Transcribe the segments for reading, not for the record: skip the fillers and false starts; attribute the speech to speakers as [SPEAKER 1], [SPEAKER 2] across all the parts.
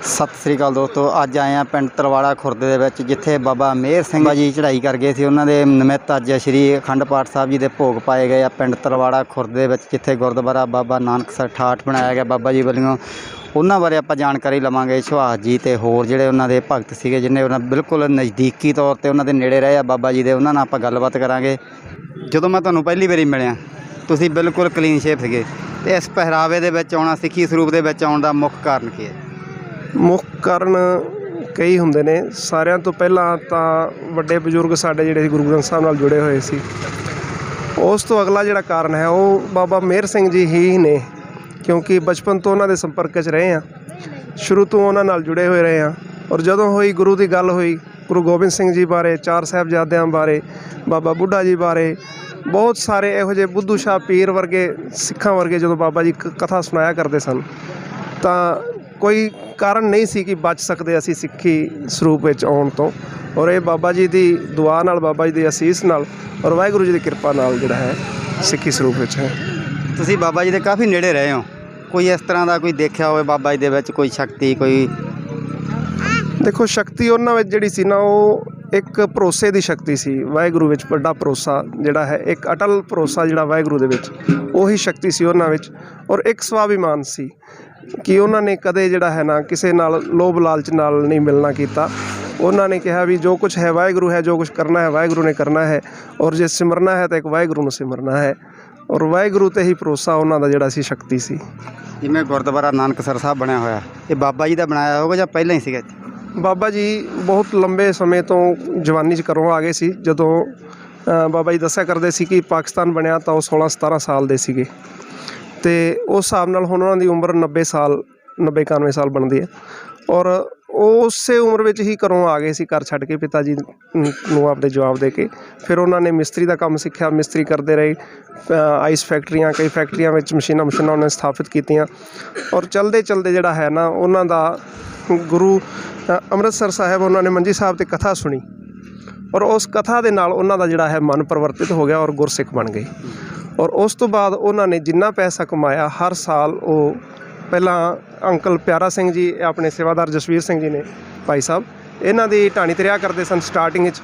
[SPEAKER 1] सत श्री अकाल दोस्तों, अज आए हैं पिंड तलवाड़ा खुर्द दे विच जिथे बाबा मेहर सिंह जी चढ़ाई कर गए थे। उन्होंने निमित्त अज श्री अखंड पाठ साहब जी के भोग पाए गए पिंड तलवाड़ा खुर्द दे विच जिथे गुरुद्वारा बाबा नानक सर ठाठ बनाया गया बाबा जी वालों। उन्होंने बारे आप जानकारी लवांगे। सुहास जी तो होर जिहड़े उन्होंने भगत सीगे जिन्हें बिल्कुल नज़दीकी तौर पर उन्होंने नेड़े रहे बाबा जी के, उन्होंने आप गलबात करांगे। जो मैं तुहानूं पहली बारी मिलिया तुसीं बिल्कुल क्लीन शेप सीगे ते इस पहरावे दे विच आउणा, सिੱਖੀ ਸਰੂਪ ਦੇ ਵਿੱਚ आउण दा मुੱਖ कारण की है?
[SPEAKER 2] मुख कारण कई होंदे ने। सारिਆਂ ਤੋਂ ਪਹਿਲਾਂ ਤਾਂ ਵੱਡੇ ਬਜ਼ੁਰਗ ਸਾਡੇ ਜਿਹੜੇ ਗੁਰੂ ਗ੍ਰੰਥ ਸਾਹਿਬ ਨਾਲ ਜੁੜੇ ਹੋਏ ਸੀ। ਉਸ ਤੋਂ ਅਗਲਾ ਜਿਹੜਾ ਕਾਰਨ ਹੈ ਉਹ ਬਾਬਾ ਮੇਹਰ ਸਿੰਘ ਜੀ ਹੀ ਨੇ, ਕਿਉਂਕਿ ਬਚਪਨ ਤੋਂ ਉਹਨਾਂ ਦੇ ਸੰਪਰਕ 'ਚ ਰਹੇ ਹਾਂ, ਸ਼ੁਰੂ ਤੋਂ ਉਹਨਾਂ ਨਾਲ ਜੁੜੇ ਹੋਏ ਰਹੇ ਹਾਂ। ਔਰ ਜਦੋਂ ਹੋਈ ਗੁਰੂ ਦੀ ਗੱਲ ਹੋਈ, ਗੁਰੂ ਗੋਬਿੰਦ ਸਿੰਘ ਜੀ ਬਾਰੇ, ਚਾਰ ਸਾਹਿਬਜ਼ਾਦਿਆਂ ਬਾਰੇ, ਬਾਬਾ ਬੁੱਢਾ ਜੀ ਬਾਰੇ, ਬਹੁਤ ਸਾਰੇ ਇਹੋ ਜਿਹੇ ਬੁੱਧੂ ਸ਼ਾਹ ਪੀਰ ਵਰਗੇ ਸਿੱਖਾਂ ਵਰਗੇ ਜਦੋਂ ਬਾਬਾ ਜੀ ਕਥਾ ਸੁਣਾਇਆ ਕਰਦੇ ਸਨ ਤਾਂ ਕੋਈ ਕਾਰਨ ਨਹੀਂ ਸੀ ਕਿ ਬਚ ਸਕਦੇ ਅਸੀਂ ਸਿੱਖੀ ਸਰੂਪ ਵਿੱਚ ਆਉਣ ਤੋਂ। ਔਰ ਇਹ ਬਾਬਾ ਜੀ ਦੀ ਦੁਆ ਨਾਲ, ਬਾਬਾ ਜੀ ਦੀ ਅਸੀਸ ਨਾਲ ਔਰ ਵਾਹਿਗੁਰੂ ਜੀ ਦੀ ਕਿਰਪਾ ਨਾਲ ਜਿਹੜਾ ਹੈ ਸਿੱਖੀ ਸਰੂਪ ਵਿੱਚ ਹੈ।
[SPEAKER 1] ਤੁਸੀਂ ਬਾਬਾ ਜੀ ਦੇ ਕਾਫੀ ਨੇੜੇ ਰਹੇ ਹੋ, ਕੋਈ ਇਸ ਤਰ੍ਹਾਂ ਦਾ ਕੋਈ ਦੇਖਿਆ ਹੋਵੇ ਬਾਬਾ ਜੀ ਦੇ ਵਿੱਚ ਕੋਈ ਸ਼ਕਤੀ? ਕੋਈ
[SPEAKER 2] ਦੇਖੋ, ਸ਼ਕਤੀ ਉਹਨਾਂ ਵਿੱਚ ਜਿਹੜੀ ਸੀ ਨਾ ਉਹ ਇੱਕ ਭਰੋਸੇ ਦੀ ਸ਼ਕਤੀ ਸੀ। ਵਾਹਿਗੁਰੂ ਵਿੱਚ ਵੱਡਾ ਭਰੋਸਾ ਜਿਹੜਾ ਹੈ, ਇੱਕ ਅਟਲ ਭਰੋਸਾ ਜਿਹੜਾ ਵਾਹਿਗੁਰੂ ਦੇ ਵਿੱਚ, ਉਹੀ ਸ਼ਕਤੀ ਸੀ ਉਹਨਾਂ ਵਿੱਚ। ਔਰ ਇੱਕ ਸਵਾਭਿਮਾਨ ਸੀ ਕਿ ਉਹਨਾਂ ਨੇ ਕਦੇ ਜਿਹੜਾ ਹੈ ਨਾ ਕਿਸੇ ਨਾਲ ਲੋਭ ਲਾਲਚ ਨਾਲ ਨਹੀਂ ਮਿਲਣਾ ਕੀਤਾ। ਉਹਨਾਂ ਨੇ ਕਿਹਾ ਵੀ ਜੋ ਕੁਛ ਹੈ ਵਾਹਿਗੁਰੂ ਹੈ, ਜੋ ਕੁਛ ਕਰਨਾ ਹੈ ਵਾਹਿਗੁਰੂ ਨੇ ਕਰਨਾ ਹੈ, ਔਰ ਜੇ ਸਿਮਰਨਾ ਹੈ ਤਾਂ ਇੱਕ ਵਾਹਿਗੁਰੂ ਨੂੰ ਸਿਮਰਨਾ ਹੈ। ਔਰ ਵਾਹਿਗੁਰੂ 'ਤੇ ਹੀ ਭਰੋਸਾ ਉਹਨਾਂ ਦਾ ਜਿਹੜਾ ਸੀ ਸ਼ਕਤੀ ਸੀ।
[SPEAKER 1] ਜਿਵੇਂ ਗੁਰਦੁਆਰਾ ਨਾਨਕਸਰ ਸਾਹਿਬ ਬਣਿਆ ਹੋਇਆ, ਇਹ ਬਾਬਾ ਜੀ ਦਾ ਬਣਾਇਆ ਹੋਊਗਾ ਜਾਂ ਪਹਿਲਾਂ ਹੀ ਸੀਗਾ?
[SPEAKER 2] ਬਾਬਾ ਜੀ ਬਹੁਤ ਲੰਬੇ ਸਮੇਂ ਤੋਂ ਜਵਾਨੀ 'ਚ ਘਰੋਂ ਆ ਗਏ ਸੀ। ਜਦੋਂ ਬਾਬਾ ਜੀ ਦੱਸਿਆ ਕਰਦੇ ਸੀ ਕਿ ਪਾਕਿਸਤਾਨ ਬਣਿਆ ਤਾਂ ਉਹ 16-17 ਸਾਲ ਦੇ ਸੀਗੇ ਅਤੇ ਉਸ ਹਿਸਾਬ ਨਾਲ ਹੁਣ ਉਹਨਾਂ ਦੀ ਉਮਰ 90 ਸਾਲ 90-91 ਸਾਲ ਬਣਦੀ ਹੈ। ਔਰ ਉਹ ਉਸੇ ਉਮਰ ਵਿੱਚ ਹੀ ਘਰੋਂ ਆ ਗਏ ਸੀ, ਘਰ ਛੱਡ ਕੇ ਪਿਤਾ ਜੀ ਨੂੰ ਆਪਣੇ ਜਵਾਬ ਦੇ ਕੇ। ਫਿਰ ਉਹਨਾਂ ਨੇ ਮਿਸਤਰੀ ਦਾ ਕੰਮ ਸਿੱਖਿਆ, ਮਿਸਤਰੀ ਕਰਦੇ ਰਹੇ। ਆਈਸ ਫੈਕਟਰੀਆਂ, ਕਈ ਫੈਕਟਰੀਆਂ ਵਿੱਚ ਮਸ਼ੀਨਾਂ ਉਹਨਾਂ ਨੇ ਸਥਾਪਿਤ ਕੀਤੀਆਂ। ਔਰ ਚਲਦੇ ਚਲਦੇ ਜਿਹੜਾ ਹੈ ਨਾ ਉਹਨਾਂ ਦਾ ਗੁਰੂ ਅੰਮ੍ਰਿਤਸਰ ਸਾਹਿਬ ਉਹਨਾਂ ਨੇ ਮੰਜੀ ਸਾਹਿਬ 'ਤੇ ਕਥਾ ਸੁਣੀ ਔਰ ਉਸ ਕਥਾ ਦੇ ਨਾਲ ਉਹਨਾਂ ਦਾ ਜਿਹੜਾ ਹੈ ਮਨ ਪਰਿਵਰਤਿਤ ਹੋ ਗਿਆ ਔਰ ਗੁਰਸਿੱਖ ਬਣ ਗਏ। ਔਰ ਉਸ ਤੋਂ ਬਾਅਦ ਉਹਨਾਂ ਨੇ ਜਿੰਨਾ ਪੈਸਾ ਕਮਾਇਆ ਹਰ ਸਾਲ ਉਹ ਪਹਿਲਾਂ ਅੰਕਲ ਪਿਆਰਾ ਸਿੰਘ ਜੀ, ਆਪਣੇ ਸੇਵਾਦਾਰ ਜਸਵੀਰ ਸਿੰਘ ਜੀ ਨੇ ਭਾਈ ਸਾਹਿਬ, ਇਹਨਾਂ ਦੀ ਢਾਣੀ 'ਤੇ ਰਿਹਾ ਕਰਦੇ ਸਨ ਸਟਾਰਟਿੰਗ ਵਿੱਚ,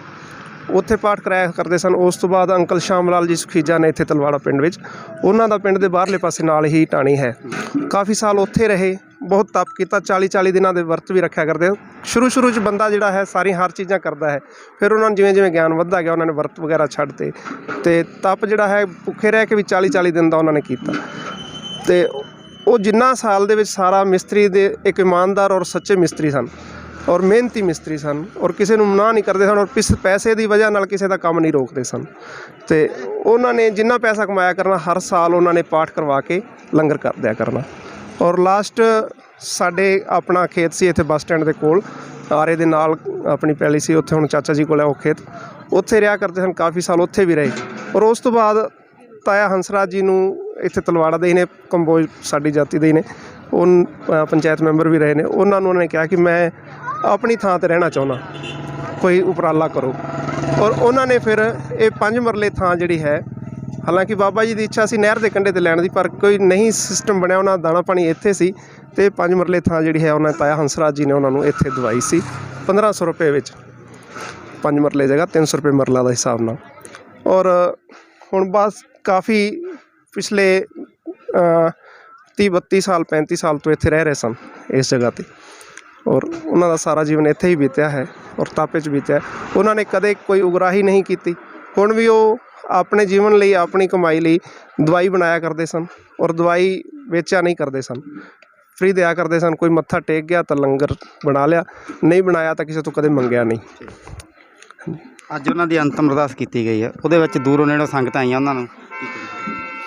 [SPEAKER 2] ਉੱਥੇ ਪਾਠ ਕਰਾਇਆ ਕਰਦੇ ਸਨ। ਉਸ ਤੋਂ ਬਾਅਦ ਅੰਕਲ ਸ਼ਾਮ ਲਾਲ ਜੀ ਸੁਖੀਜਾ ਨੇ ਇੱਥੇ ਤਲਵਾੜਾ ਪਿੰਡ ਵਿੱਚ, ਉਹਨਾਂ ਦਾ ਪਿੰਡ ਦੇ ਬਾਹਰਲੇ ਪਾਸੇ ਨਾਲ ਹੀ ਢਾਣੀ ਹੈ। ਕਾਫੀ ਸਾਲ ਉੱਥੇ ਰਹੇ, ਬਹੁਤ ਤਪ ਕੀਤਾ, 40-40 ਦਿਨਾਂ ਦੇ ਵਰਤ ਵੀ ਰੱਖਿਆ ਕਰਦੇ। ਸ਼ੁਰੂ 'ਚ ਬੰਦਾ ਜਿਹੜਾ ਹੈ ਸਾਰੀ ਹਰ ਚੀਜ਼ਾਂ ਕਰਦਾ ਹੈ, ਫਿਰ ਉਹਨਾਂ ਨੂੰ ਜਿਵੇਂ ਗਿਆਨ ਵੱਧਦਾ ਗਿਆ ਉਹਨਾਂ ਨੇ ਵਰਤ ਵਗੈਰਾ ਛੱਡਤੇ ਅਤੇ ਤਪ ਜਿਹੜਾ ਹੈ ਭੁੱਖੇ ਰਹਿ ਕੇ ਵੀ 40-40 ਦਿਨ ਦਾ ਉਹਨਾਂ ਨੇ ਕੀਤਾ। ਅਤੇ ਉਹ ਜਿੰਨਾ ਸਾਲ ਦੇ ਵਿੱਚ ਸਾਰਾ ਮਿਸਤਰੀ ਦੇ ਇੱਕ ਇਮਾਨਦਾਰ ਔਰ ਸੱਚੇ ਮਿਸਤਰੀ ਸਨ ਔਰ ਮਿਹਨਤੀ ਮਿਸਤਰੀ ਸਨ ਔਰ ਕਿਸੇ ਨੂੰ ਮਨਾਹ ਨਹੀਂ ਕਰਦੇ ਸਨ ਔਰ ਪੈਸੇ ਦੀ ਵਜ੍ਹਾ ਨਾਲ ਕਿਸੇ ਦਾ ਕੰਮ ਨਹੀਂ ਰੋਕਦੇ ਸਨ। ਅਤੇ ਉਹਨਾਂ ਨੇ ਜਿੰਨਾ ਪੈਸਾ ਕਮਾਇਆ ਕਰਨਾ ਹਰ ਸਾਲ ਉਹਨਾਂ ਨੇ ਪਾਠ ਕਰਵਾ ਕੇ ਲੰਗਰ ਕਰ ਦਿਆ ਕਰਨਾ। ਔਰ ਲਾਸਟ ਸਾਡੇ ਆਪਣਾ ਖੇਤ ਸੀ ਇੱਥੇ ਬੱਸ ਸਟੈਂਡ ਦੇ ਕੋਲ, ਆਰੇ ਦੇ ਨਾਲ ਆਪਣੀ ਪੈਲੀ ਸੀ, ਉੱਥੇ ਹੁਣ ਚਾਚਾ ਜੀ ਕੋਲ ਹੈ ਉਹ ਖੇਤ, ਉੱਥੇ ਰਿਹਾ ਕਰਦੇ ਸਨ ਕਾਫੀ ਸਾਲ, ਉੱਥੇ ਵੀ ਰਹੇ। ਔਰ ਉਸ ਤੋਂ ਬਾਅਦ ਤਾਇਆ ਹੰਸਰਾਜ ਜੀ ਨੂੰ ਇੱਥੇ ਤਲਵਾੜਾ ਦੇ ਹੀ ਨੇ, ਕੰਬੋਜ ਸਾਡੀ ਜਾਤੀ ਦੇ ਹੀ ਨੇ, ਉਹ ਪੰਚਾਇਤ ਮੈਂਬਰ ਵੀ ਰਹੇ ਨੇ। ਉਹਨਾਂ ਨੇ ਕਿਹਾ ਕਿ ਮੈਂ ਆਪਣੀ ਥਾਂ 'ਤੇ ਰਹਿਣਾ ਚਾਹੁੰਦਾ, ਕੋਈ ਉਪਰਾਲਾ ਕਰੋ। ਔਰ ਉਹਨਾਂ ਨੇ ਫਿਰ ਇਹ 5 ਮਰਲੇ ਥਾਂ ਜਿਹੜੀ ਹੈ, ਹਾਲਾਂਕਿ ਬਾਬਾ ਜੀ ਦੀ ਇੱਛਾ ਸੀ ਨਹਿਰ ਦੇ ਕੰਢੇ 'ਤੇ ਲੈਣ ਦੀ, ਪਰ ਕੋਈ ਨਹੀਂ ਸਿਸਟਮ ਬਣਿਆ, ਉਹਨਾਂ ਦਾ ਦਾਣਾ ਪਾਣੀ ਇੱਥੇ ਸੀ ਅਤੇ 5 ਮਰਲੇ ਥਾਂ ਜਿਹੜੀ ਹੈ ਉਹਨਾਂ ਤਾਇਆ ਹੰਸਰਾਜ ਜੀ ਨੇ ਉਹਨਾਂ ਨੂੰ ਇੱਥੇ ਦਵਾਈ ਸੀ 1500 ਰੁਪਏ ਵਿੱਚ। 5 ਮਰਲੇ ਜਗ੍ਹਾ 300 ਰੁਪਏ ਮਰਲਾ ਦਾ ਹਿਸਾਬ ਨਾਲ। ਔਰ ਹੁਣ ਬਸ ਕਾਫੀ ਪਿਛਲੇ 30-32 ਸਾਲ 35 ਸਾਲ ਤੋਂ ਇੱਥੇ ਰਹਿ ਰਹੇ ਸਨ ਇਸ ਜਗ੍ਹਾ 'ਤੇ। ਔਰ ਉਹਨਾਂ ਦਾ ਸਾਰਾ ਜੀਵਨ ਇੱਥੇ ਹੀ ਬੀਤਿਆ ਹੈ ਔਰ ਤਾਪੇ 'ਚ ਬੀਤਿਆ। ਉਹਨਾਂ ਨੇ ਕਦੇ ਕੋਈ ਉਗਰਾਹੀ ਨਹੀਂ ਕੀਤੀ। ਹੁਣ ਵੀ ਉਹ ਆਪਣੇ ਜੀਵਨ ਲਈ, ਆਪਣੀ ਕਮਾਈ ਲਈ ਦਵਾਈ ਬਣਾਇਆ ਕਰਦੇ ਸਨ ਔਰ ਦਵਾਈ ਵੇਚਿਆ ਨਹੀਂ ਕਰਦੇ ਸਨ, ਫ੍ਰੀ ਦਿਆ ਕਰਦੇ ਸਨ। ਕੋਈ ਮੱਥਾ ਟੇਕ ਗਿਆ ਤਾਂ ਲੰਗਰ ਬਣਾ ਲਿਆ, ਨਹੀਂ ਬਣਾਇਆ ਤਾਂ ਕਿਸੇ ਤੋਂ ਕਦੇ ਮੰਗਿਆ ਨਹੀਂ।
[SPEAKER 1] ਅੱਜ ਉਹਨਾਂ ਦੀ ਅੰਤਮ ਅਰਦਾਸ ਕੀਤੀ ਗਈ ਹੈ, ਉਹਦੇ ਵਿੱਚ ਦੂਰੋਂ ਨੇੜੋਂ ਸੰਗਤਾਂ ਆਈਆਂ, ਉਹਨਾਂ ਨੂੰ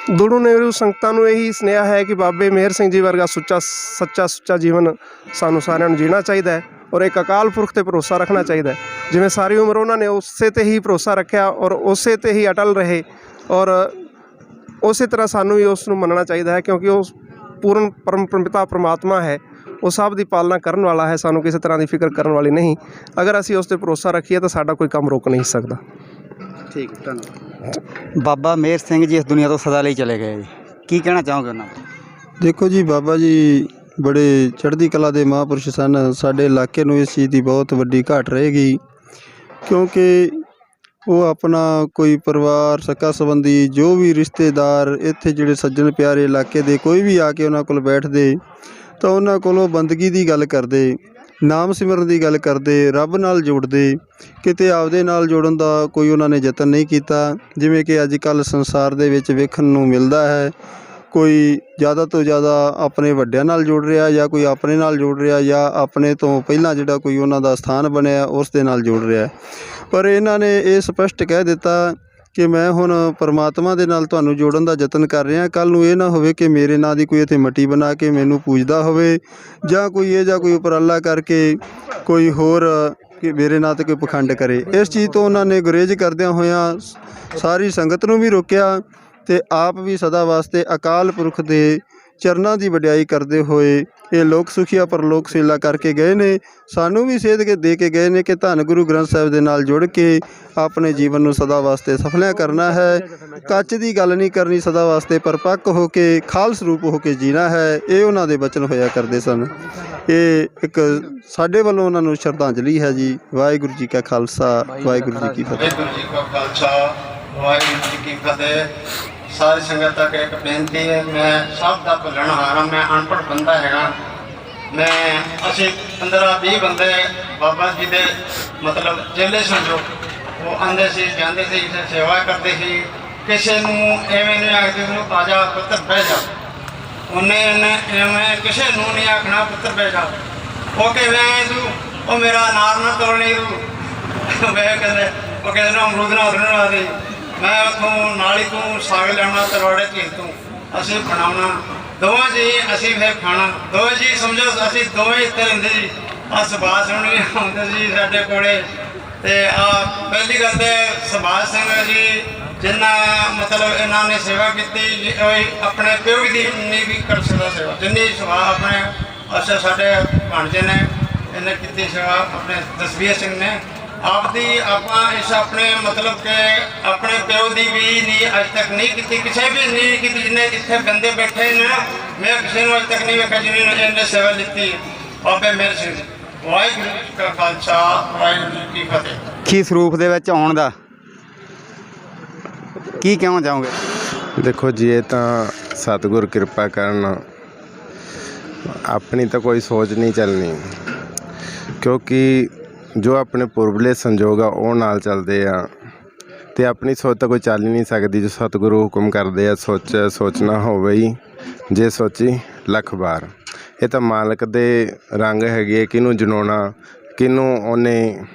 [SPEAKER 2] ਦੂਰੋਂ ਨੇੜੋਂ ਸੰਗਤਾਂ ਨੂੰ ਇਹੀ ਸੁਨੇਹਾ ਹੈ ਕਿ ਬਾਬੇ ਮੇਹਰ ਸਿੰਘ ਜੀ ਵਰਗਾ ਸੱਚਾ ਜੀਵਨ ਸਾਨੂੰ ਸਾਰਿਆਂ ਨੂੰ ਜੀਣਾ ਚਾਹੀਦਾ ਹੈ ਔਰ ਇੱਕ ਅਕਾਲ ਪੁਰਖ 'ਤੇ ਭਰੋਸਾ ਰੱਖਣਾ ਚਾਹੀਦਾ ਹੈ। ਜਿਵੇਂ ਸਾਰੀ ਉਮਰ ਉਹਨਾਂ ਨੇ ਉਸੇ 'ਤੇ ਹੀ ਭਰੋਸਾ ਰੱਖਿਆ ਔਰ ਉਸੇ 'ਤੇ ਹੀ ਅਟਲ ਰਹੇ, ਔਰ ਉਸੇ ਤਰ੍ਹਾਂ ਸਾਨੂੰ ਵੀ ਉਸ ਨੂੰ ਮੰਨਣਾ ਚਾਹੀਦਾ ਹੈ, ਕਿਉਂਕਿ ਉਹ ਪੂਰਨ ਪਿਤਾ ਪਰਮਾਤਮਾ ਹੈ, ਉਹ ਸਭ ਦੀ ਪਾਲਣਾ ਕਰਨ ਵਾਲਾ ਹੈ। ਸਾਨੂੰ ਕਿਸੇ ਤਰ੍ਹਾਂ ਦੀ ਫਿਕਰ ਕਰਨ ਵਾਲੀ ਨਹੀਂ। ਅਗਰ ਅਸੀਂ ਉਸ 'ਤੇ ਭਰੋਸਾ ਰੱਖੀਏ ਤਾਂ ਸਾਡਾ ਕੋਈ ਕੰਮ ਰੋਕ ਨਹੀਂ ਸਕਦਾ।
[SPEAKER 1] ਠੀਕ ਹੈ, ਧੰਨਵਾਦ। ਬਾਬਾ ਮੇਹਰ ਸਿੰਘ ਜੀ ਇਸ ਦੁਨੀਆ ਤੋਂ ਸਦਾ ਲਈ ਚਲੇ ਗਏ ਜੀ, ਕੀ ਕਹਿਣਾ ਚਾਹੋਗੇ ਉਹਨਾਂ ਨੂੰ?
[SPEAKER 3] देखो जी, बाबा जी ਬੜੇ ਚੜ੍ਹਦੀ ਕਲਾ ਦੇ ਮਹਾਂਪੁਰਸ਼ ਸਨ। ਸਾਡੇ ਇਲਾਕੇ ਨੂੰ ਇਸ ਚੀਜ਼ ਦੀ ਬਹੁਤ ਵੱਡੀ ਘਾਟ ਰਹੇਗੀ, ਕਿਉਂਕਿ ਉਹ ਆਪਣਾ ਕੋਈ ਪਰਿਵਾਰ, ਸਕਾ ਸੰਬੰਧੀ, ਜੋ ਵੀ ਰਿਸ਼ਤੇਦਾਰ ਇੱਥੇ ਜਿਹੜੇ ਸੱਜਣ ਪਿਆਰੇ ਇਲਾਕੇ ਦੇ ਕੋਈ ਵੀ ਆ ਕੇ ਉਹਨਾਂ ਕੋਲ ਬੈਠਦੇ ਤਾਂ ਉਹਨਾਂ ਕੋਲੋਂ ਬੰਦਗੀ ਦੀ ਗੱਲ ਕਰਦੇ, ਨਾਮ ਸਿਮਰਨ ਦੀ ਗੱਲ ਕਰਦੇ, ਰੱਬ ਨਾਲ ਜੋੜਦੇ। ਕਿਤੇ ਆਪਦੇ ਨਾਲ ਜੋੜਨ ਦਾ ਕੋਈ ਉਹਨਾਂ ਨੇ ਯਤਨ ਨਹੀਂ ਕੀਤਾ, ਜਿਵੇਂ ਕਿ ਅੱਜ ਕੱਲ੍ਹ ਸੰਸਾਰ ਦੇ ਵਿੱਚ ਵੇਖਣ ਨੂੰ ਮਿਲਦਾ ਹੈ। ਕੋਈ ਜ਼ਿਆਦਾ ਤੋਂ ਜ਼ਿਆਦਾ ਆਪਣੇ ਵੱਡਿਆਂ ਨਾਲ ਜੁੜ ਰਿਹਾ, ਜਾਂ ਕੋਈ ਆਪਣੇ ਨਾਲ ਜੁੜ ਰਿਹਾ, ਜਾਂ ਆਪਣੇ ਤੋਂ ਪਹਿਲਾਂ ਜਿਹੜਾ ਕੋਈ ਉਹਨਾਂ ਦਾ ਸਥਾਨ ਬਣਿਆ ਉਸ ਦੇ ਨਾਲ ਜੁੜ ਰਿਹਾ। ਪਰ ਇਹਨਾਂ ਨੇ ਇਹ ਸਪਸ਼ਟ ਕਹਿ ਦਿੱਤਾ ਕਿ ਮੈਂ ਹੁਣ ਪਰਮਾਤਮਾ ਦੇ ਨਾਲ ਤੁਹਾਨੂੰ ਜੋੜਨ ਦਾ ਯਤਨ ਕਰ ਰਿਹਾ। ਕੱਲ੍ਹ ਨੂੰ ਇਹ ਨਾ ਹੋਵੇ ਕਿ ਮੇਰੇ ਨਾਂ ਦੀ ਕੋਈ ਇੱਥੇ ਮਿੱਟੀ ਬਣਾ ਕੇ ਮੈਨੂੰ ਪੂਜਦਾ ਹੋਵੇ, ਜਾਂ ਕੋਈ ਇਹ ਜਾਂ ਕੋਈ ਉਪਰਾਲਾ ਕਰਕੇ ਕੋਈ ਹੋਰ ਕਿ ਮੇਰੇ ਨਾਂ 'ਤੇ ਕੋਈ ਪਖੰਡ ਕਰੇ। ਇਸ ਚੀਜ਼ ਤੋਂ ਉਹਨਾਂ ਨੇ ਗੁਰੇਜ਼ ਕਰਦਿਆਂ ਹੋਇਆਂ ਸਾਰੀ ਸੰਗਤ ਨੂੰ ਵੀ ਰੋਕਿਆ ਅਤੇ ਆਪ ਵੀ ਸਦਾ ਵਾਸਤੇ ਅਕਾਲ ਪੁਰਖ ਦੇ ਚਰਨਾਂ ਦੀ ਵਡਿਆਈ ਕਰਦੇ ਹੋਏ ਇਹ ਲੋਕ ਸੁਖੀਆ ਪਰਲੋਕ ਸੇਲਾ ਕਰਕੇ ਗਏ ਨੇ। ਸਾਨੂੰ ਵੀ ਸੇਧ ਕੇ ਦੇ ਕੇ ਗਏ ਨੇ ਕਿ ਧੰਨ ਗੁਰੂ ਗ੍ਰੰਥ ਸਾਹਿਬ ਦੇ ਨਾਲ ਜੁੜ ਕੇ ਆਪਣੇ ਜੀਵਨ ਨੂੰ ਸਦਾ ਵਾਸਤੇ ਸਫਲਿਆ ਕਰਨਾ ਹੈ। ਕੱਚ ਦੀ ਗੱਲ ਨਹੀਂ ਕਰਨੀ, ਸਦਾ ਵਾਸਤੇ ਪਰਪੱਕ ਹੋ ਕੇ ਖਾਲਸ ਰੂਪ ਹੋ ਕੇ ਜੀਣਾ ਹੈ। ਇਹ ਉਹਨਾਂ ਦੇ ਬਚਨ ਹੋਇਆ ਕਰਦੇ ਸਨ। ਇਹ ਇੱਕ ਸਾਡੇ ਵੱਲੋਂ ਉਹਨਾਂ ਨੂੰ ਸ਼ਰਧਾਂਜਲੀ ਹੈ ਜੀ। ਵਾਹਿਗੁਰੂ ਜੀ ਕਾ ਖਾਲਸਾ, ਵਾਹਿਗੁਰੂ ਜੀ ਕੀ ਫਤਿਹ।
[SPEAKER 4] ਵਾਹਿਗੁਰੂ ਜੀ ਕਾ ਖਾਲਸਾ, ਵਾਹਿਗੁਰੂ ਜੀ ਕੀ ਫਤਿਹ। ਸਾਰੀ ਸੰਗਤ ਤੱਕ ਇੱਕ ਬੇਨਤੀ ਹੈ, ਮੈਂ ਸਭ ਦਾ ਭੁੱਲਣਹਾਰ ਹਾਂ, ਮੈਂ ਅਨਪੜ੍ਹ ਬੰਦਾ ਹੈਗਾ। ਅਸੀਂ 15-20 ਬੰਦੇ ਬਾਬਾ ਜੀ ਦੇ ਮਤਲਬ ਚੇਲੇ ਸਮਝੋ, ਉਹ ਆਉਂਦੇ ਸੀ, ਜਾਂਦੇ ਸੀ, ਸੇਵਾ ਕਰਦੇ ਸੀ। ਕਿਸੇ ਨੂੰ ਐਵੇਂ ਨਹੀਂ ਆਖਦੇ ਉਹਨੂੰ ਤਾਜ਼ਾ ਪੁੱਤਰ ਬਹਿ ਜਾ, ਉਹਨੇ ਐਵੇਂ ਕਿਸੇ ਨੂੰ ਨਹੀਂ ਆਖਣਾ ਪੁੱਤਰ ਬਹਿ ਜਾ। ਉਹ ਕਿਵੇਂ ਤੂੰ, ਉਹ ਮੇਰਾ ਨਾਰ ਨਾ ਤੋੜਨੀ ਤੂੰ, ਮੈਂ ਕਹਿੰਦੇ ਉਹ ਕਹਿੰਦੇ ਨਾ ਅਮਰੂਦ ਨਾ ਉਧਰਨ ਲਾ ਦੇ, ਮੈਂ ਉੱਥੋਂ ਨਾਲੀ ਤੋਂ ਸਾਗ ਲਿਆਉਣਾ, ਤਰਵਾੜੇ ਝੀਲ ਤੋਂ ਅਸੀਂ ਬਣਾਉਣਾ, ਦੋਵਾਂ ਜੀ ਅਸੀਂ ਫਿਰ ਖਾਣਾ। ਦੋਵੇਂ ਜੀ ਸਮਝੋ ਅਸੀਂ ਦੋਵੇਂ ਇੱਥੇ ਰਹਿੰਦੇ ਜੀ। ਆਹ ਸੁਭਾਸ਼ ਸਿੰਘ ਵੀ ਆਉਂਦੇ ਸੀ ਸਾਡੇ ਕੋਲੇ, ਅਤੇ ਪਹਿਲੀ ਗੱਲ ਤਾਂ ਸੁਭਾਸ਼ ਸਿੰਘ ਜੀ ਜਿੰਨਾ ਮਤਲਬ ਇਹਨਾਂ ਨੇ ਸੇਵਾ ਕੀਤੀ, ਆਪਣੇ ਪਿਓ ਦੀ ਨਹੀਂ ਵੀ ਕਰ ਸਕਦਾ ਸੇਵਾ ਜਿੰਨੀ ਆਪਣੇ ਸਾਡੇ ਭਾਣਜੇ ਨੇ ਇਹਨੇ ਕੀਤੀ ਸੇਵਾ, ਆਪਣੇ ਜਸਵੀਰ ਸਿੰਘ ਨੇ ਆਪਦੀ ਆਪਾਂ ਇਸ ਆਪਣੇ ਮਤਲਬ ਕਿ ਆਪਣੇ ਪਿਓ ਦੀ ਵੀ ਨਹੀਂ ਅੱਜ ਤੱਕ ਨਹੀਂ ਕੀਤੀ, ਕਿਸੇ ਵੀ ਨਹੀਂ ਕੀਤੀ। ਜਿੰਨੇ ਇੱਥੇ ਬੰਦੇ ਬੈਠੇ ਨੇ ਮੈਂ ਕਿਸੇ ਨੂੰ ਅੱਜ ਤੱਕ ਨਹੀਂ ਵੇਖਿਆ ਜਿਹਨੇ ਇਹਨੇ ਸੇਵਾ ਲਿੱਤੀ। ਬਾਬੇ ਮੇਹਰ ਸਿੰਘ ਜੀ। ਵਾਹਿਗੁਰੂ ਜੀ ਕਾ ਖਾਲਸਾ, ਵਾਹਿਗੁਰੂ ਜੀ ਕੀ ਫਤਿਹ।
[SPEAKER 1] ਕੀ ਸਰੂਪ ਦੇ ਵਿੱਚ ਆਉਣ ਦਾ ਕੀ ਕਹਿਣਾ ਚਾਹੋਗੇ?
[SPEAKER 5] ਦੇਖੋ ਜੀ, ਇਹ ਤਾਂ ਸਤਿਗੁਰ ਕਿਰਪਾ ਕਰਨ, ਆਪਣੀ ਤਾਂ ਕੋਈ ਸੋਚ ਨਹੀਂ ਚੱਲਣੀ, ਕਿਉਂਕਿ ਜੋ ਆਪਣੇ ਪੁਰਬਲੇ ਸੰਜੋਗ ਆ ਉਹ ਨਾਲ ਚੱਲਦੇ ਆ, ਅਤੇ ਆਪਣੀ ਸੋਚ ਤਾਂ ਕੋਈ ਚੱਲ ਹੀ ਨਹੀਂ ਸਕਦੀ। ਜੋ ਸਤਿਗੁਰੂ ਹੁਕਮ ਕਰਦੇ ਆ ਸੋਚਣਾ ਹੋਵੇ ਹੀ, ਜੇ ਸੋਚੀ ਲੱਖ ਵਾਰ। ਇਹ ਤਾਂ ਮਾਲਕ ਦੇ ਰੰਗ ਹੈਗੇ, ਕਿਹਨੂੰ ਜਨਾਉਣਾ ਕਿਹਨੂੰ ਉਹਨੇ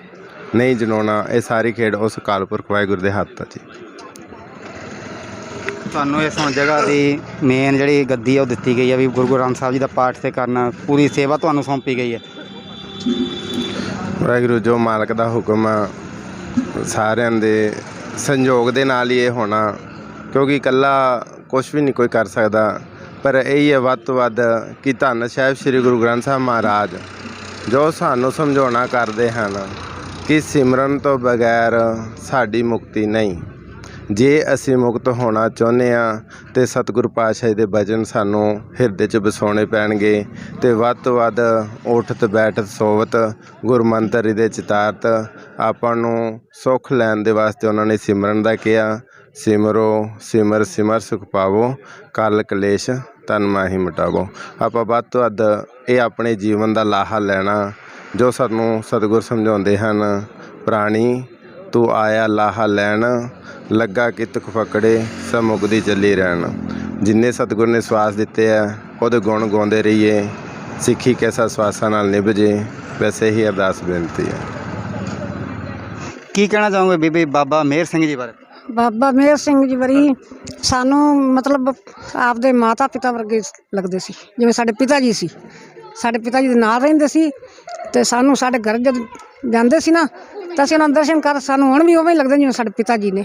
[SPEAKER 5] ਨਹੀਂ ਜਨਾਉਣਾ, ਇਹ ਸਾਰੀ ਖੇਡ ਉਸ ਅਕਾਲ ਪੁਰਖ ਵਾਹਿਗੁਰੂ ਦੇ ਹੱਥ ਆ ਜੀ।
[SPEAKER 1] ਤੁਹਾਨੂੰ ਇਸ ਹੁਣ ਜਗ੍ਹਾ ਦੀ ਮੇਨ ਜਿਹੜੀ ਗੱਦੀ ਆ ਉਹ ਦਿੱਤੀ ਗਈ ਆ ਵੀ ਗੁਰੂ ਗ੍ਰੰਥ ਸਾਹਿਬ ਜੀ ਦਾ ਪਾਠ ਤੇ ਕਰਨਾ, ਪੂਰੀ ਸੇਵਾ ਤੁਹਾਨੂੰ ਸੌਂਪੀ ਗਈ ਹੈ।
[SPEAKER 5] ਵਾਹਿਗੁਰੂ ਜੋ ਮਾਲਕ ਦਾ ਹੁਕਮ ਆ, ਸਾਰਿਆਂ ਦੇ ਸੰਯੋਗ ਦੇ ਨਾਲ ਹੀ ਇਹ ਹੋਣਾ, ਕਿਉਂਕਿ ਇਕੱਲਾ ਕੁਛ ਵੀ ਨਹੀਂ ਕੋਈ ਕਰ ਸਕਦਾ। ਪਰ ਇਹ ਹੈ ਵੱਧ ਤੋਂ ਵੱਧ ਕਿ ਧੰਨ ਸਾਹਿਬ ਸ੍ਰੀ ਗੁਰੂ ਗ੍ਰੰਥ ਸਾਹਿਬ ਮਹਾਰਾਜ ਜੋ ਸਾਨੂੰ ਸਮਝਾਉਣਾ ਕਰਦੇ ਹਨ ਕਿ ਸਿਮਰਨ ਤੋਂ ਬਗੈਰ ਸਾਡੀ ਮੁਕਤੀ ਨਹੀਂ। ਜੇ ਅਸੀਂ ਮੁਕਤ ਹੋਣਾ ਚਾਹੁੰਦੇ ਹਾਂ ਤਾਂ ਸਤਿਗੁਰੂ ਪਾਤਸ਼ਾਹ ਦੇ ਬਚਨ ਸਾਨੂੰ ਹਿਰਦੇ 'ਚ ਵਸਾਉਣੇ ਪੈਣਗੇ, ਅਤੇ ਵੱਧ ਤੋਂ ਵੱਧ ਉੱਠਤ ਬੈਠਤ ਸੋਵਤ ਗੁਰਮੰਤਰ ਇਹਦੇ ਚਿਤਾਰਤ ਆਪਾਂ ਨੂੰ ਸੁੱਖ ਲੈਣ ਦੇ ਵਾਸਤੇ ਉਹਨਾਂ ਨੇ ਸਿਮਰਨ ਦਾ ਕਿਹਾ। ਸਿਮਰੋ ਸਿਮਰ ਸਿਮਰ ਸੁਖ ਪਾਵੋ, ਕਲ ਕਲੇਸ਼ ਤਨ ਮਾਹੀ ਮਿਟਾਵੋ। ਆਪਾਂ ਵੱਧ ਤੋਂ ਵੱਧ ਇਹ ਆਪਣੇ ਜੀਵਨ ਦਾ ਲਾਹਾ ਲੈਣਾ ਜੋ ਸਾਨੂੰ ਸਤਿਗੁਰ ਸਮਝਾਉਂਦੇ ਹਨ। ਪ੍ਰਾਣੀ ਤੂੰ ਆਇਆ ਲਾਹਾ ਲੈਣ, ਲੱਗਾ ਕਿ ਤੁਕ ਫਕੜੇ ਸਭ ਮੁਕਦੀ ਚੱਲੀ ਰਹਿਣ। ਜਿੰਨੇ ਸਤਿਗੁਰ ਨੇ ਸਵਾਸ ਦਿੱਤੇ ਆ ਉਹਦੇ ਗੁਣ ਗਾਉਂਦੇ ਰਹੀਏ, ਸਿੱਖੀ ਕੈਸਾ ਸਵਾਸਾਂ ਨਾਲ ਨਿਭ ਜੇ, ਵੈਸੇ ਹੀ ਅਰਦਾਸ ਬੇਨਤੀ ਹੈ।
[SPEAKER 1] ਕੀ ਕਹਿਣਾ ਚਾਹੋਗੇ ਬੀਬੀ ਬਾਬਾ ਮੇਹਰ ਸਿੰਘ ਜੀ ਬਾਰੇ?
[SPEAKER 6] ਬਾਬਾ ਮੇਹਰ ਸਿੰਘ ਜੀ ਬਾਰੇ ਸਾਨੂੰ ਮਤਲਬ ਆਪਦੇ ਮਾਤਾ ਪਿਤਾ ਵਰਗੇ ਲੱਗਦੇ ਸੀ, ਜਿਵੇਂ ਸਾਡੇ ਪਿਤਾ ਜੀ ਸੀ। ਸਾਡੇ ਪਿਤਾ ਜੀ ਦੇ ਨਾਲ ਰਹਿੰਦੇ ਸੀ ਅਤੇ ਸਾਨੂੰ ਸਾਡੇ ਘਰ ਜਦ ਜਾਂਦੇ ਸੀ ਨਾ ਤਾਂ ਅਸੀਂ ਉਹਨਾਂ ਨੂੰ ਦਰਸ਼ਨ ਕਰ, ਸਾਨੂੰ ਹੁਣ ਵੀ ਉਵੇਂ ਹੀ ਲੱਗਦੇ ਜਿਵੇਂ ਸਾਡੇ ਪਿਤਾ ਜੀ ਨੇ।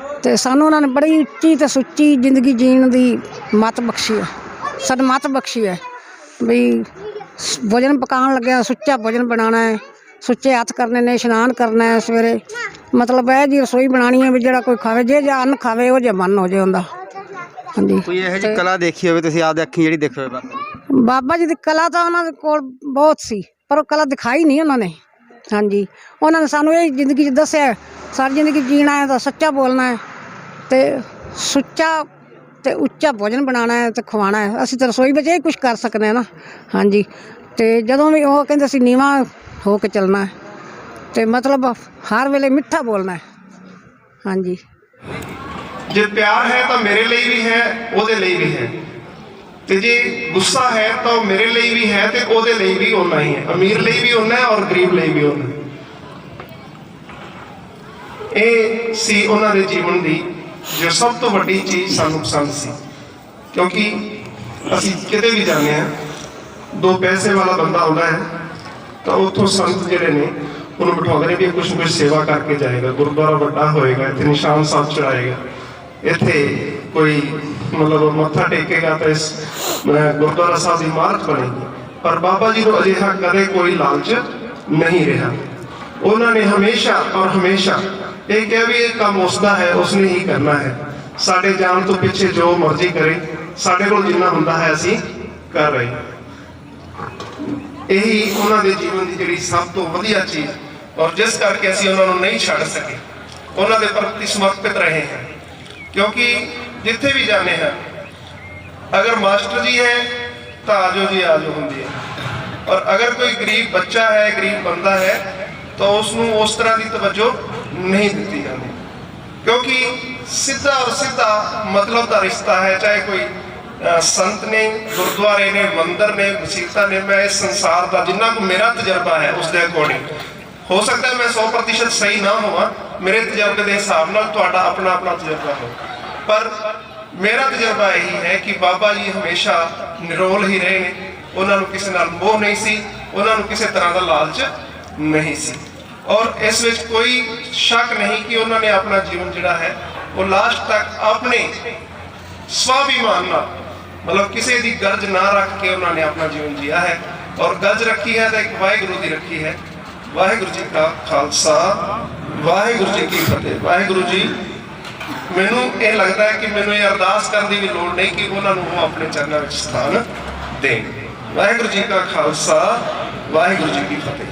[SPEAKER 6] ਅਤੇ ਸਾਨੂੰ ਉਹਨਾਂ ਨੇ ਬੜੀ ਉੱਚੀ ਅਤੇ ਸੁੱਚੀ ਜ਼ਿੰਦਗੀ ਜੀਣ ਦੀ ਮੱਤ ਬਖਸ਼ੀ ਹੈ, ਸਦਮੱਤ ਬਖਸ਼ੀ ਹੈ ਵੀ ਭੋਜਨ ਪਕਾਉਣ ਲੱਗਿਆ ਸੁੱਚਾ ਭੋਜਨ ਬਣਾਉਣਾ ਹੈ, ਸੁੱਚੇ ਹੱਥ ਕਰਨੇ ਨੇ, ਇਸ਼ਨਾਨ ਕਰਨਾ ਹੈ ਸਵੇਰੇ, ਮਤਲਬ ਇਹ ਜੀ ਰਸੋਈ ਬਣਾਉਣੀ ਹੈ ਵੀ ਜਿਹੜਾ ਕੋਈ ਖਾਵੇ, ਜੇ ਅੰਨ ਖਾਵੇ ਉਹ ਜੇ ਮਨ ਹੋ ਜੇ ਹੁੰਦਾ। ਹਾਂਜੀ,
[SPEAKER 1] ਕੋਈ ਇਹੋ ਜਿਹੀ ਕਲਾ ਦੇਖੀ ਹੋਵੇ ਤੁਸੀਂ ਆਪਦੇ ਅੱਖੀਂ ਜਿਹੜੀ ਦੇਖੀ ਹੋਵੇ?
[SPEAKER 6] ਬਾਬਾ ਜੀ ਦੀ ਕਲਾ ਤਾਂ ਉਹਨਾਂ ਦੇ ਕੋਲ ਬਹੁਤ ਸੀ, ਪਰ ਉਹ ਕਲਾ ਦਿਖਾਈ ਨਹੀਂ ਉਹਨਾਂ ਨੇ। ਹਾਂਜੀ, ਉਹਨਾਂ ਨੇ ਸਾਨੂੰ ਇਹ ਜ਼ਿੰਦਗੀ 'ਚ ਦੱਸਿਆ, ਸਾਰੀ ਜ਼ਿੰਦਗੀ ਜੀਣਾ ਹੈ ਤਾਂ ਸੱਚਾ ਬੋਲਣਾ ਹੈ ਅਤੇ ਸੁੱਚਾ ਅਤੇ ਉੱਚਾ ਭੋਜਨ ਬਣਾਉਣਾ ਹੈ ਅਤੇ ਖਵਾਉਣਾ ਹੈ। ਅਸੀਂ ਤਾਂ ਰਸੋਈ ਵਿੱਚ ਇਹ ਕੁਛ ਕਰ ਸਕਦੇ ਹਾਂ ਨਾ। ਹਾਂਜੀ, ਅਤੇ ਜਦੋਂ ਵੀ ਉਹ ਕਹਿੰਦੇ ਸੀ ਨੀਵਾਂ ਹੋ ਕੇ ਚੱਲਣਾ ਹੈ ਅਤੇ ਮਤਲਬ ਹਰ ਵੇਲੇ ਮਿੱਠਾ ਬੋਲਣਾ ਹੈ। ਹਾਂਜੀ,
[SPEAKER 2] ਜੇ ਪਿਆਰ ਹੈ ਤਾਂ ਮੇਰੇ ਲਈ ਵੀ ਹੈ, ਉਹਦੇ ਲਈ ਵੀ ਹੈ, ਤੇ ਜੇ ਗੁੱਸਾ ਹੈ ਤਾਂ ਉਹ ਮੇਰੇ ਲਈ ਵੀ ਹੈ ਤੇ ਉਹਦੇ ਲਈ ਵੀ ਓਨਾ ਹੀ ਹੈ। ਅਮੀਰ ਲਈ ਵੀ ਓਨਾ ਹੈ ਔਰ ਗਰੀਬ ਲਈ ਵੀ ਓਨਾ ਹੈ। ਇਹ ਸੀ ਉਹਨਾਂ ਦੇ ਜੀਵਨ ਦੀ ਜੋ ਸਭ ਤੋਂ ਵੱਡੀ ਚੀਜ਼ ਸਾਨੂੰ ਪਸੰਦ ਸੀ, ਕਿਉਂਕਿ ਅਸੀਂ ਕਿਤੇ ਵੀ ਜਾਂਦੇ ਹਾਂ, 2 ਪੈਸੇ ਵਾਲਾ ਬੰਦਾ ਆਉਂਦਾ ਹੈ ਤਾਂ ਉੱਥੋਂ ਸੰਤ ਜਿਹੜੇ ਨੇ ਉਹਨੂੰ ਬਿਠਾਉਂਦੇ ਨੇ ਵੀ ਕੁਛ ਨਾ ਕੁਛ ਸੇਵਾ ਕਰਕੇ ਜਾਏਗਾ, ਗੁਰਦੁਆਰਾ ਵੱਡਾ ਹੋਏਗਾ, ਇੱਥੇ ਨਿਸ਼ਾਨ ਸਾਹਿਬ ਚੜਾਏਗਾ, ਇੱਥੇ ਕੋਈ ਮਤਲਬ ਮੱਥਾ ਟੇਕੇਗਾ ਤਾਂ ਇਸ ਗੁਰਦੁਆਰਾ ਸਾਹਿਬ ਦੀ ਇਮਾਰਤ ਬਣੇਗੀ। ਪਰ ਬਾਬਾ ਜੀ ਨੂੰ ਅਜਿਹਾ ਕਦੇ ਕੋਈ ਲਾਲਚ ਨਹੀਂ ਰਿਹਾ। ਉਹਨਾਂ ਨੇ ਹਮੇਸ਼ਾ ਔਰ ਹਮੇਸ਼ਾ ਇਹ ਕਿਹਾ ਵੀ ਇਹ ਕੰਮ ਉਸਦਾ ਹੈ, ਉਸਨੇ ਹੀ ਕਰਨਾ ਹੈ। ਸਾਡੇ ਜਾਣ ਤੋਂ ਪਿੱਛੇ ਜੋ ਮਰਜ਼ੀ ਕਰੇ, ਸਾਡੇ ਕੋਲ ਜਿੰਨਾ ਹੁੰਦਾ ਹੈ ਅਸੀਂ ਕਰ ਰਹੇ ਹਾਂ। ਇਹੀ ਉਹਨਾਂ ਦੇ ਜੀਵਨ ਦੀ ਜਿਹੜੀ ਸਭ ਤੋਂ ਵਧੀਆ ਚੀਜ਼, ਔਰ ਜਿਸ ਕਰਕੇ ਅਸੀਂ ਉਹਨਾਂ ਨੂੰ ਨਹੀਂ ਛੱਡ ਸਕੇ, ਉਹਨਾਂ ਦੇ ਪ੍ਰਤੀ ਸਮਰਪਿਤ ਰਹੇ ਹਾਂ। ਕਿਉਂਕਿ ਜਿੱਥੇ ਵੀ ਜਾਂਦੇ ਹਾਂ, ਅਗਰ ਮਾਸਟਰ ਜੀ ਹੈ ਤਾਂ ਆਜੋ ਜੀ ਆਜੋ ਹੁੰਦੀ ਹੈ, ਔਰ ਅਗਰ ਕੋਈ ਗਰੀਬ ਬੱਚਾ ਹੈ, ਗਰੀਬ ਬੰਦਾ ਹੈ, ਤਾਂ ਉਸ ਨੂੰ ਉਸ ਤਰ੍ਹਾਂ ਦੀ ਤਵੱਜੋ ਨਹੀਂ ਦਿੱਤੀ ਜਾਂਦੀ। ਕਿਉਂਕਿ ਸਿੱਧਾ ਔਰ ਸਿੱਧਾ ਮਤਲਬ ਦਾ ਰਿਸ਼ਤਾ ਹੈ। ਚਾਹੇ ਕੋਈ ਸੰਤ ਨੇ, ਗੁਰਦੁਆਰੇ ਨੇ, ਮੰਦਰ ਨੇ, ਮਸੀਤਾਂ ਨੇ, ਮੈਂ ਇਸ ਸੰਸਾਰ ਦਾ ਜਿੰਨਾ ਕੁ ਮੇਰਾ ਤਜਰਬਾ ਹੈ ਉਸ ਦੇ ਅਕੋਰਡਿੰਗ, ਹੋ ਸਕਦਾ ਮੈਂ 100% ਸਹੀ ਨਾ ਹੋਵਾਂ, ਮੇਰੇ ਤਜਰਬੇ ਦੇ ਹਿਸਾਬ ਨਾਲ ਤੁਹਾਡਾ ਆਪਣਾ ਆਪਣਾ ਤਜਰਬਾ ਹੋ, ਪਰ ਮੇਰਾ ਤਜਰਬਾ ਇਹੀ ਹੈ ਕਿ ਬਾਬਾ ਜੀ ਹਮੇਸ਼ਾ ਨਿਰੋਲ ਹੀ ਰਹੇ ਨੇ। ਉਹਨਾਂ ਨੂੰ ਕਿਸੇ ਨਾਲ ਮੋਹ ਨਹੀਂ ਸੀ, ਉਹਨਾਂ ਨੂੰ ਕਿਸੇ ਤਰ੍ਹਾਂ ਦਾ ਲਾਲਚ ਨਹੀਂ ਸੀ, ਔਰ ਇਸ ਵਿੱਚ ਕੋਈ ਸ਼ੱਕ ਨਹੀਂ ਕਿ ਉਹਨਾਂ ਨੇ ਆਪਣਾ ਜੀਵਨ ਜਿਹੜਾ ਹੈ ਉਹ ਲਾਸਟ ਤੱਕ ਆਪਣੇ ਸਵਾਭਿਮਾਨ ਨਾਲ, ਮਤਲਬ ਕਿਸੇ ਦੀ ਗਰਜ ਨਾ ਰੱਖ ਕੇ ਉਹਨਾਂ ਨੇ ਆਪਣਾ ਜੀਵਨ ਜੀਆ ਹੈ। ਔਰ ਗਰਜ ਰੱਖੀ ਹੈ ਤਾਂ ਇੱਕ ਵਾਹਿਗੁਰੂ ਦੀ ਰੱਖੀ ਹੈ। ਵਾਹਿਗੁਰੂ ਜੀ ਕਾ ਖਾਲਸਾ, ਵਾਹਿਗੁਰੂ ਜੀ ਕੀ ਫਤਿਹ। ਵਾਹਿਗੁਰੂ ਜੀ, ਮੈਨੂੰ ਇਹ ਲੱਗਦਾ ਹੈ ਕਿ ਮੈਨੂੰ ਇਹ ਅਰਦਾਸ ਕਰਨ ਦੀ ਵੀ ਲੋੜ ਨਹੀਂ ਕਿ ਉਹਨਾਂ ਨੂੰ ਉਹ ਆਪਣੇ ਚਰਨਾਂ ਵਿੱਚ ਸਥਾਨ ਦੇਣ। ਵਾਹਿਗੁਰੂ ਜੀ ਕਾ ਖਾਲਸਾ, ਵਾਹਿਗੁਰੂ ਜੀ ਕੀ ਫਤਿਹ।